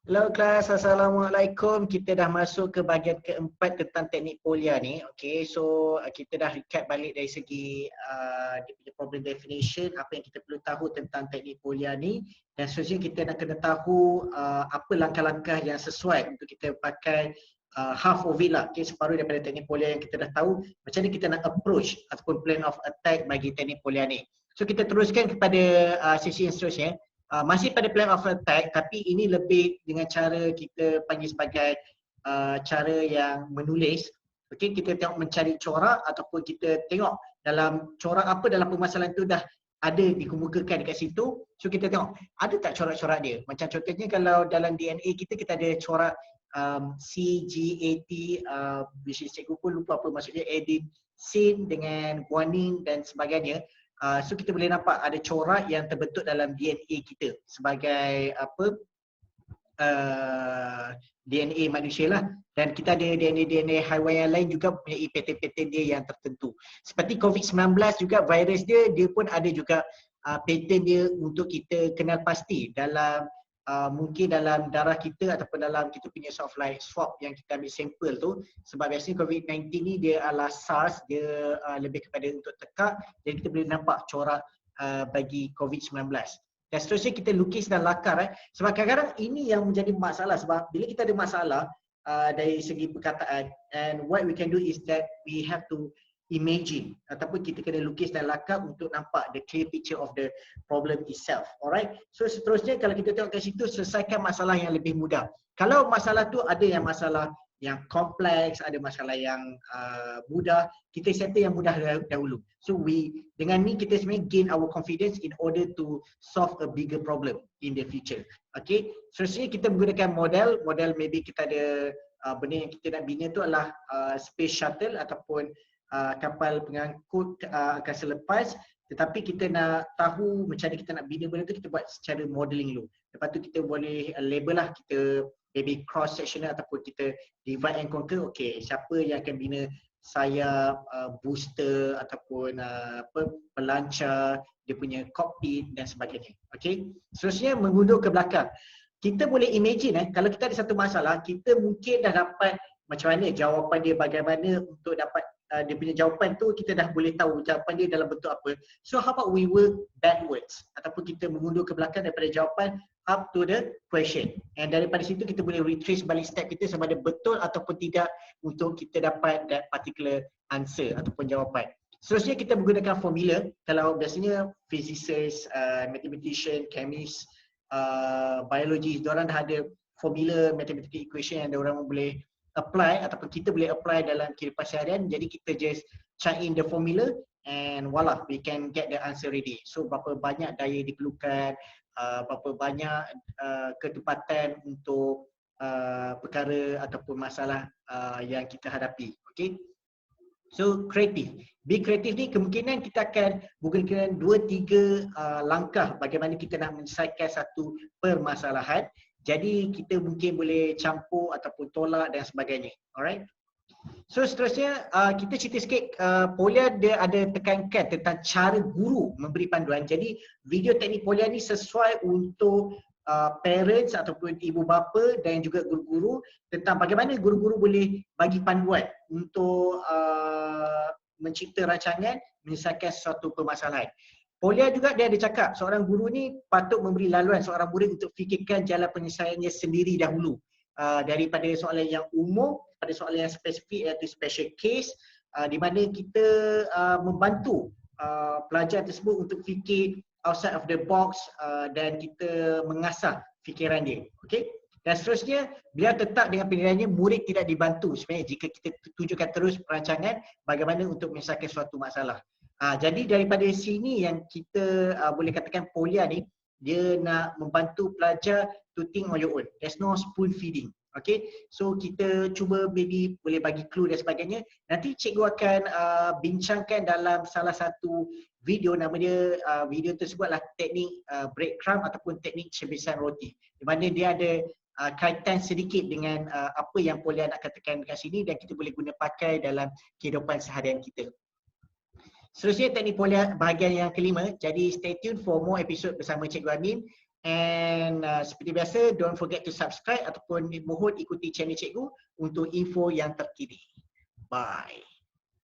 Hello kelas, Assalamualaikum. Kita dah masuk ke bahagian keempat tentang teknik Polya ni. Okay, so kita dah recap balik dari segi dia punya problem definition, apa yang kita perlu tahu tentang teknik Polya ni. Dan seterusnya kita nak kena tahu apa langkah-langkah yang sesuai untuk kita pakai half of it lah. Okay, separuh daripada teknik Polya yang kita dah tahu. Macam mana kita nak approach ataupun plan of attack bagi teknik Polya ni. So kita teruskan kepada sesi yang seterusnya. Masih pada plan of attack, tapi ini lebih dengan cara kita panggil sebagai cara yang menulis. Okay, kita tengok mencari corak ataupun kita tengok dalam corak apa dalam permasalahan tu dah ada dikemukakan dekat situ. So kita tengok ada tak corak-corak dia. Macam contohnya kalau dalam DNA kita ada corak CGAT, which is cikgu pun lupa apa maksudnya, adenosine dengan guanine dan sebagainya. So kita boleh nampak ada corak yang terbentuk dalam DNA kita sebagai apa DNA manusia lah, dan kita ada DNA haiwan yang lain juga mempunyai pattern-pattern dia yang tertentu. Seperti COVID-19 juga, virus dia pun ada juga pattern dia untuk kita kenal pasti dalam mungkin dalam darah kita ataupun dalam kita punya sort of like swab yang kita ambil sampel tu. Sebab biasanya COVID-19 ni dia adalah SARS, dia lebih kepada untuk tekak, jadi kita boleh nampak corak bagi COVID-19. Dan seterusnya kita lukis dan lakar sebab kadang-kadang ini yang menjadi masalah, sebab bila kita ada masalah dari segi perkataan, and what we can do is that we have to imagine ataupun kita kena lukis dan lakar untuk nampak the clear picture of the problem itself. Alright, so seterusnya kalau kita tengok kat situ, selesaikan masalah yang lebih mudah. Kalau masalah tu ada yang masalah yang kompleks, ada masalah yang mudah, kita settle yang mudah dahulu. So dengan ni kita sebenarnya gain our confidence in order to solve a bigger problem in the future. Okay, seterusnya kita menggunakan model maybe kita ada benda yang kita nak bina tu adalah space shuttle ataupun kapal pengangkut angkasa lepas, tetapi kita nak tahu macam mana kita nak bina benda tu, kita buat secara modeling dulu. Lepas tu kita boleh label lah, kita maybe cross sectional ataupun kita divide and conquer. Okay, siapa yang akan bina sayap, booster ataupun pelancar, dia punya cockpit dan sebagainya. Okay, seterusnya mengundur ke belakang. Kita boleh imagine kalau kita ada satu masalah, kita mungkin dah dapat macam mana jawapan dia, bagaimana untuk dapat dia punya jawapan tu, kita dah boleh tahu jawapan dia dalam bentuk apa. So how about we work backwards ataupun kita mengundur ke belakang daripada jawapan up to the question, and daripada situ kita boleh retrace balik step kita sama ada betul ataupun tidak untuk kita dapat that particular answer ataupun jawapan. Seterusnya kita menggunakan formula. Kalau biasanya physicist, mathematician, chemist, biologist, diorang dah ada formula mathematical equation yang diorang boleh apply ataupun kita boleh apply dalam kehidupan seharian. Jadi kita just chuck in the formula and voila, we can get the answer ready. So berapa banyak daya diperlukan, berapa banyak ketepatan untuk perkara ataupun masalah yang kita hadapi. Okay, so creative. Be creative ni kemungkinan kita akan menggunakan 2-3 langkah bagaimana kita nak menyelesaikan satu permasalahan. Jadi kita mungkin boleh campur ataupun tolak dan sebagainya. Alright. So seterusnya kita cerita sikit, Polya dia ada tekankan tentang cara guru memberi panduan. Jadi video teknik Polya ni sesuai untuk parents ataupun ibu bapa dan juga guru-guru, tentang bagaimana guru-guru boleh bagi panduan untuk mencipta rancangan menyelesaikan sesuatu permasalahan. Polya juga dia ada cakap seorang guru ni patut memberi laluan seorang murid untuk fikirkan jalan penyelesaiannya sendiri dahulu, daripada soalan yang umum pada soalan yang spesifik, iaitu special case, di mana kita membantu pelajar tersebut untuk fikir outside of the box dan kita mengasah fikiran dia. Okay? Dan seterusnya, beliau tetap dengan penilaiannya murid tidak dibantu sebenarnya jika kita tujukan terus perancangan bagaimana untuk menyelesaikan suatu masalah. Jadi daripada sini yang kita boleh katakan Polya ni dia nak membantu pelajar to think on your own. There's no spoon feeding. Okay, so kita cuba maybe boleh bagi clue dan sebagainya. Nanti cikgu akan bincangkan dalam salah satu video, nama dia video tersebut adalah teknik breadcrumb ataupun teknik cebisan roti, di mana dia ada kaitan sedikit dengan apa yang Polya nak katakan dekat sini dan kita boleh guna pakai dalam kehidupan seharian kita. Seterusnya teknik Polya bahagian yang kelima. Jadi stay tune for more episode bersama Cikgu Amin. And seperti biasa, don't forget to subscribe ataupun mohon ikuti channel cikgu untuk info yang terkini. Bye.